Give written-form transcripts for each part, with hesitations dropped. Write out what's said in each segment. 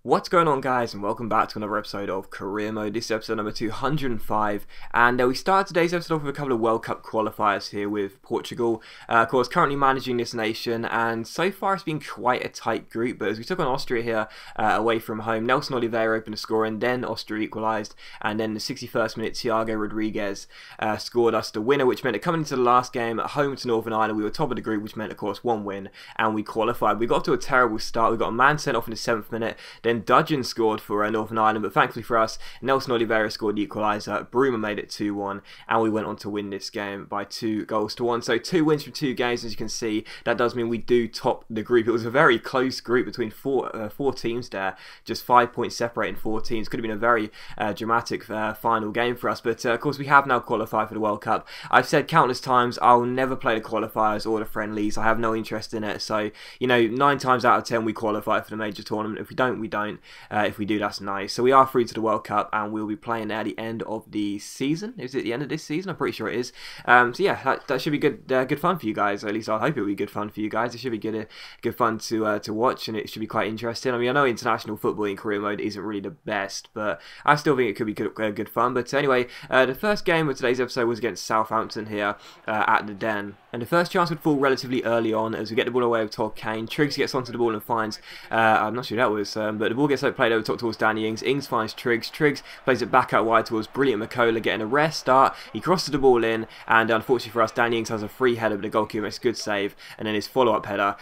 What's going on, guys, and welcome back to another episode of Career Mode. This is episode number 205, and we started today's episode off with a couple of World Cup qualifiers here with Portugal. Of course, currently managing this nation, and so far it's been quite a tight group, but as we took on Austria here away from home, Nelson Oliveira opened the score, and then Austria equalised, and then the 61st minute Thiago Rodriguez scored us the winner, which meant that coming into the last game at home to Northern Ireland, we were top of the group, which meant, of course, one win, and we qualified. We got off to a terrible start. We got a man sent off in the 7th minute, then Dudgeon scored for Northern Ireland, but thankfully for us, Nelson Oliveira scored the equaliser, Bruma made it 2-1, and we went on to win this game by 2-1. So 2 wins from 2 games, as you can see. That does mean we do top the group. It was a very close group between four teams there, just 5 points separating 4 teams. Could have been a very dramatic final game for us, but of course we have now qualified for the World Cup. I've said countless times I'll never play the qualifiers or the friendlies. I have no interest in it, so, you know, 9 times out of 10 we qualify for the major tournament. If we don't, we don't. If we do, that's nice. So we are through to the World Cup, and we'll be playing at the end of the season. Is it the end of this season? I'm pretty sure it is. So yeah, that should be good fun for you guys. At least I hope it will be good fun for you guys. It should be good fun to watch, and it should be quite interesting. I mean, I know international football in career mode isn't really the best, but I still think it could be good fun. But anyway, the first game of today's episode was against Southampton here at the Den. And the first chance would fall relatively early on as we get the ball away with Todd Kane. Triggs gets onto the ball and finds, I'm not sure who that was, but the ball gets played over top towards Danny Ings. Ings finds Triggs. Triggs plays it back out wide towards brilliant McCullough, getting a rare start. He crosses the ball in, and unfortunately for us, Danny Ings has a free header, but the goalkeeper makes a good save, and then his follow-up header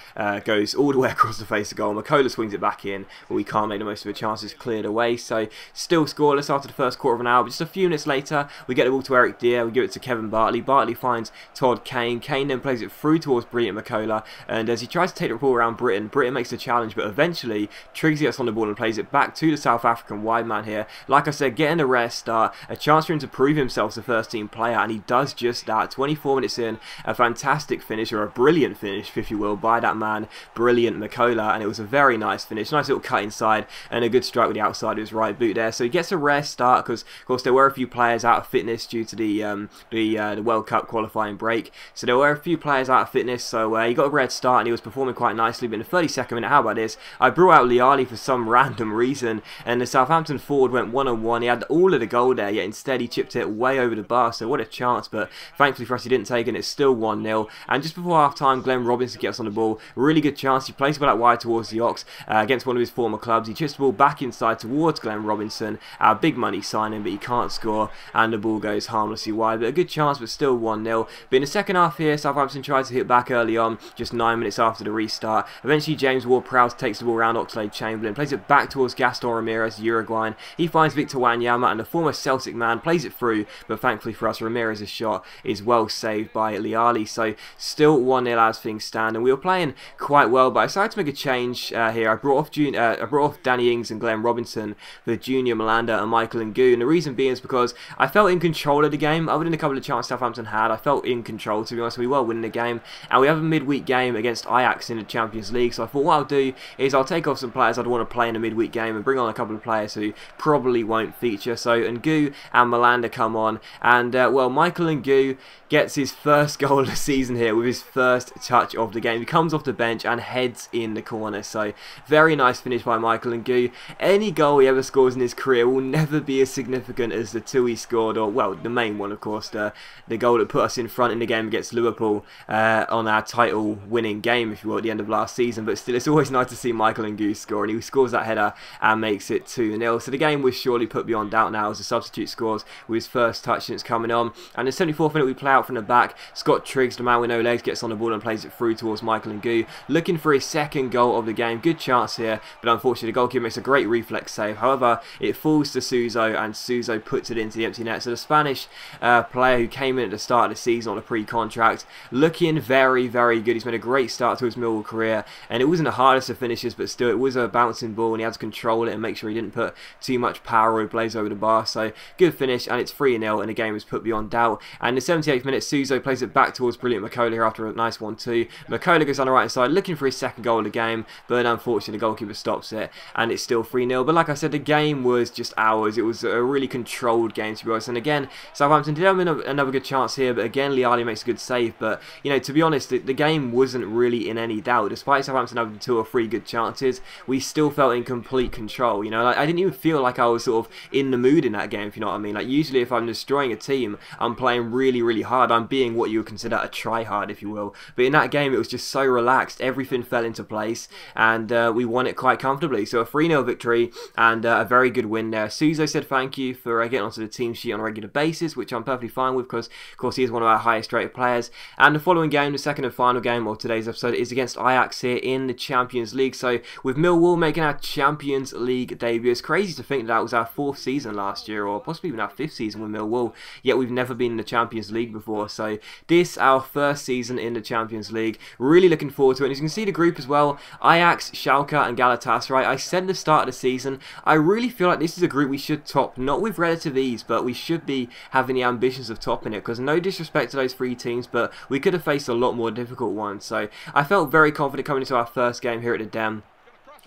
goes all the way across the face of goal. McCullough swings it back in, but we can't make the most of the chances cleared away. So still scoreless after the first quarter of an hour, but just a few minutes later, we get the ball to Eric Dier. We give it to Kevin Bartley. Bartley finds Todd Kane. Kane then plays it through towards brilliant McCullough, and as he tries to take the ball around Britain makes the challenge, but eventually Triggs gets on the ball and plays it back to the South African wide man here. Like I said, getting a rare start, a chance for him to prove himself as a first team player, and he does just that. 24 minutes in, a fantastic finish, or a brilliant finish, if you will, by that man, brilliant McCullough, and it was a very nice finish. Nice little cut inside, and a good strike with the outside of his right boot there. So he gets a rare start, because of course there were a few players out of fitness due to the World Cup qualifying break. So there were a few players out of fitness, so he got a red start, and he was performing quite nicely. But in the 32nd minute, how about this? I brought out Liali for some random reason, and the Southampton forward went one-on-one. He had all of the goal there, yet instead he chipped it way over the bar, so what a chance. But thankfully for us, he didn't take it, and it's still 1-0. And just before half-time, Glenn Robinson gets on the ball. Really good chance. He plays the ball out wide towards the Ox against one of his former clubs. He chips the ball back inside towards Glenn Robinson, our big money signing, but he can't score, and the ball goes harmlessly wide. But a good chance, but still 1-0. But in the second half here, Southampton tried to hit back early on, just 9 minutes after the restart. Eventually, James Ward-Prowse takes the ball around Oxlade-Chamberlain, plays it back towards Gaston Ramirez, Uruguayan. He finds Victor Wanyama, and the former Celtic man plays it through, but thankfully for us, Ramirez's shot is well saved by Liali. So still 1-0 as things stand, and we were playing quite well, but I decided to make a change here. I brought off Danny Ings and Glenn Robinson for Junior Malanda and Michael Ngoo, and the reason being is because I felt in control of the game. Other than a couple of chances Southampton had, I felt in control, to be honest. We were winning the game, and we have a midweek game against Ajax in the Champions League, so I thought what I'll do is I'll take off some players I'd want to play in a midweek game and bring on a couple of players who probably won't feature. So Ngoo and Malanda come on, and well, Michael Ngoo gets his first goal of the season here with his first touch of the game. He comes off the bench and heads in the corner, so very nice finish by Michael Ngoo. Any goal he ever scores in his career will never be as significant as the 2 he scored, or well, the main one, of course, the goal that put us in front in the game against Liverpool on our title winning game, if you will, at the end of last season. But still, it's always nice to see Michael Ngoo score, and he scores that header and makes it 2-0. So the game was surely put beyond doubt now as the substitute scores with his first touch since coming on. And in the 74th minute, we play out from the back. Scott Triggs, the man with no legs, gets on the ball and plays it through towards Michael Ngoo, looking for his second goal of the game. Good chance here, but unfortunately the goalkeeper makes a great reflex save. However, it falls to Suso, and Suso puts it into the empty net. So the Spanish player who came in at the start of the season on a pre-contract, looking very, very good. He's made a great start to his Millwall career, and it wasn't the hardest of finishes, but still it was a bouncing ball, and he had to control it and make sure he didn't put too much power or blaze over the bar. So good finish, and it's 3-0, and the game is put beyond doubt. And in the 78th minute, Suso plays it back towards brilliant McCullough here after a nice 1-2. McCullough goes on the right side looking for his second goal of the game, but unfortunately the goalkeeper stops it, and it's still 3-0. But like I said, the game was just ours. It was a really controlled game, to be honest. And again, Southampton did have another good chance here, but again Liali makes a good save. But you know, to be honest, the game wasn't really in any doubt. Despite Southampton having 2 or 3 good chances, we still felt felt in complete control. You know, like, I didn't even feel like I was sort of in the mood in that game, if you know what I mean. Like, usually if I'm destroying a team, I'm playing really, really hard. I'm being what you would consider a try-hard, if you will. But in that game, it was just so relaxed. Everything fell into place, and we won it quite comfortably. So a 3-0 victory, and a very good win there. Suzo said thank you for getting onto the team sheet on a regular basis, which I'm perfectly fine with, because, of course, he is one of our highest rated players. And the following game, the second and final game of today's episode, is against Ajax here in the Champions League. So with Millwall making our Champions League debut, it's crazy to think that was our 4th season last year, or possibly even our 5th season with Millwall, yet we've never been in the Champions League before. So this, our first season in the Champions League. Really looking forward to it. And as you can see the group as well, Ajax, Schalke and Galatasaray. I said at the start of the season, I really feel like this is a group we should top, not with relative ease, but we should be having the ambitions of topping it, because no disrespect to those 3 teams, but we could have faced a lot more difficult ones. So I felt very confident coming into our first game here at the Den.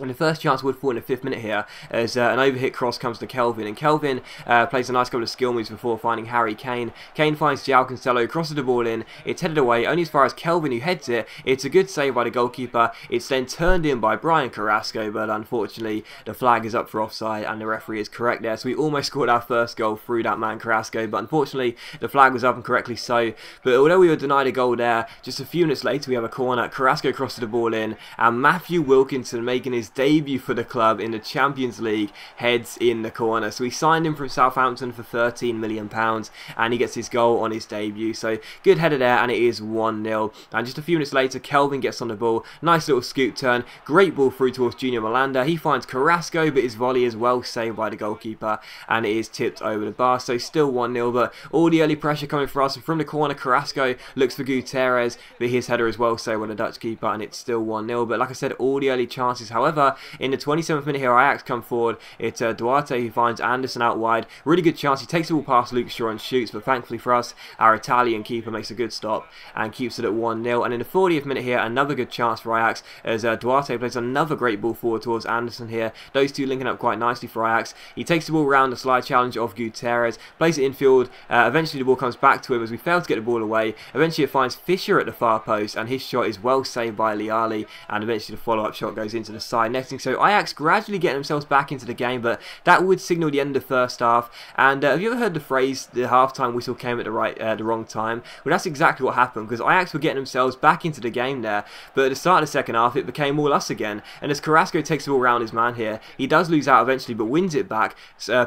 And the first chance would fall in the 5th minute here as an overhit cross comes to Kelvin. And Kelvin plays a nice couple of skill moves before finding Harry Kane. Kane finds João Cancelo, crosses the ball in. It's headed away only as far as Kelvin, who heads it. It's a good save by the goalkeeper. It's then turned in by Brian Carrasco, but unfortunately the flag is up for offside and the referee is correct there. So we almost scored our first goal through that man Carrasco, but unfortunately the flag was up, and correctly so. But although we were denied a goal there, just a few minutes later we have a corner. Carrasco crosses the ball in, and Matthew Wilkinson, making his debut for the club in the Champions League, heads in the corner. So we signed him from Southampton for £13 million, and he gets his goal on his debut. So good header there, and it is 1-0. And just a few minutes later, Kelvin gets on the ball. Nice little scoop turn. Great ball through towards Junior Malanda. He finds Carrasco, but his volley is well saved by the goalkeeper, and it is tipped over the bar. So still 1-0, but all the early pressure coming for us. And from the corner, Carrasco looks for Gutierrez, but his header is well saved by the Dutch keeper, and it's still 1-0. But like I said, all the early chances. However, in the 27th minute here, Ajax come forward. It's Duarte who finds Anderson out wide. Really good chance. He takes the ball past Luke Shaw and shoots, but thankfully for us, our Italian keeper makes a good stop and keeps it at 1-0. And in the 40th minute here, another good chance for Ajax as Duarte plays another great ball forward towards Anderson here. Those two linking up quite nicely for Ajax. He takes the ball around the slide challenge of Gutierrez, plays it infield. Eventually the ball comes back to him as we fail to get the ball away. Eventually it finds Fisher at the far post, and his shot is well saved by Liali, and eventually the follow-up shot goes into the side netting. So Ajax gradually getting themselves back into the game, but that would signal the end of the first half. And have you ever heard the phrase, the halftime whistle came at the wrong time? Well, that's exactly what happened, because Ajax were getting themselves back into the game there, but at the start of the second half, it became all us again. And as Carrasco takes the ball around his man here, he does lose out eventually, but wins it back,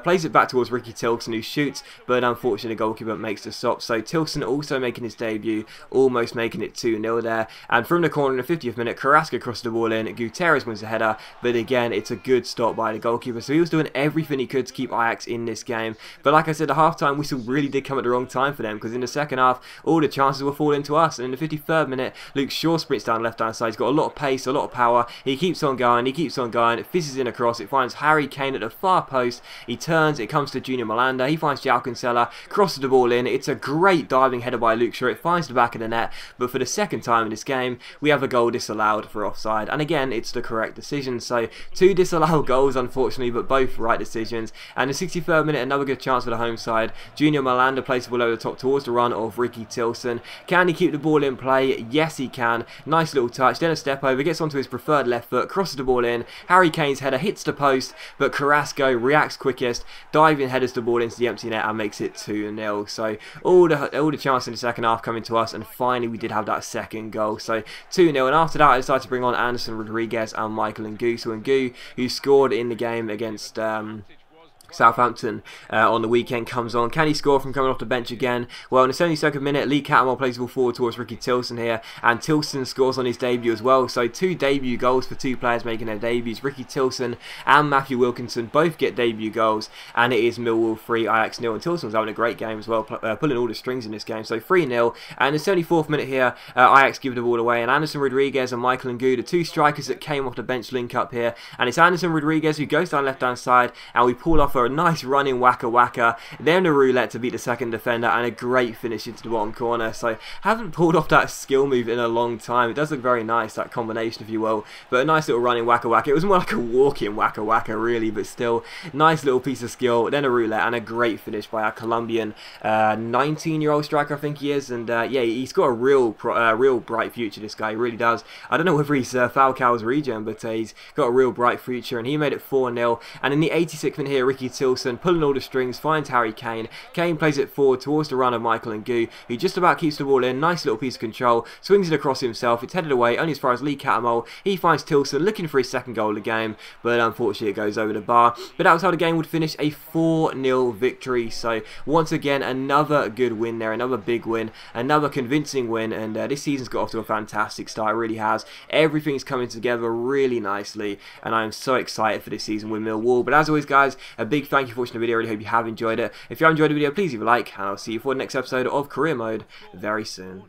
plays it back towards Ricky Tilson, who shoots, but unfortunately the goalkeeper makes the stop. So Tilson also making his debut, almost making it 2-0 there. And from the corner in the 50th minute, Carrasco crosses the ball in, Gutierrez wins the header, but again, it's a good stop by the goalkeeper. So he was doing everything he could to keep Ajax in this game. But like I said, the half-time whistle really did come at the wrong time for them, because in the second half, all the chances were falling to us. And in the 53rd minute, Luke Shaw sprints down the left-hand side. He's got a lot of pace, a lot of power. He keeps on going, it fizzes in across. It finds Harry Kane at the far post. He turns, it comes to Junior Malanda. He finds João Cancelo, crosses the ball in. It's a great diving header by Luke Shaw. It finds the back of the net. But for the second time in this game, we have a goal disallowed for offside. And again, it's the correct decision. So 2 disallowed goals, unfortunately, but both right decisions. And the 63rd minute, another good chance for the home side. Junior Malanda plays the ball over the top towards the run of Ricky Tilson. Can he keep the ball in play? Yes, he can. Nice little touch, then a step over, gets onto his preferred left foot, crosses the ball in. Harry Kane's header hits the post, but Carrasco reacts quickest, diving headers the ball into the empty net and makes it 2-0. So all the chances in the second half coming to us, and finally we did have that second goal. So 2-0, and after that I decided to bring on Anderson Rodriguez and Michael Ngu. So Ngu, who scored in the game against Southampton on the weekend, comes on. Can he score from coming off the bench again? Well, in the 72nd minute, Lee Cattermole plays the ball forward towards Ricky Tilson here, and Tilson scores on his debut as well. So 2 debut goals for 2 players making their debuts. Ricky Tilson and Matthew Wilkinson both get debut goals, and it is Millwall 3, Ajax 0. And Tilson was having a great game as well, pulling all the strings in this game. So 3-0, and in the 74th minute here, Ajax give the ball away, and Anderson Rodriguez and Michael Ngu, the 2 strikers that came off the bench, link up here, and it's Anderson Rodriguez who goes down left hand side, and we pull off a for a nice running whacker whacker, then a roulette to beat the second defender, and a great finish into the bottom corner. So haven't pulled off that skill move in a long time. It does look very nice, that combination, if you will, but a nice little running whacker whacker. It was more like a walking whacker whacker really, but still nice little piece of skill, then a roulette, and a great finish by our Colombian 19-year-old striker, I think he is. And yeah, he's got a real bright future, this guy. He really does. I don't know whether he's Falcao's regen, but he's got a real bright future, and he made it 4-0. And in the 86th minute here, Ricky Tilson pulling all the strings, finds Harry Kane. Kane plays it forward towards the run of Michael Ngu, who just about keeps the ball in. Nice little piece of control, swings it across himself. It's headed away only as far as Lee Catamol. He finds Tilson looking for his second goal of the game, but unfortunately it goes over the bar. But that was how the game would finish, a 4-0 victory. So once again, another good win there, another big win, another convincing win, and this season's got off to a fantastic start. It really has. Everything's coming together really nicely, and I'm so excited for this season with Millwall. But as always, guys, a big thank you for watching the video. I really hope you have enjoyed it. If you have enjoyed the video, please leave a like, and I'll see you for the next episode of Career Mode very soon.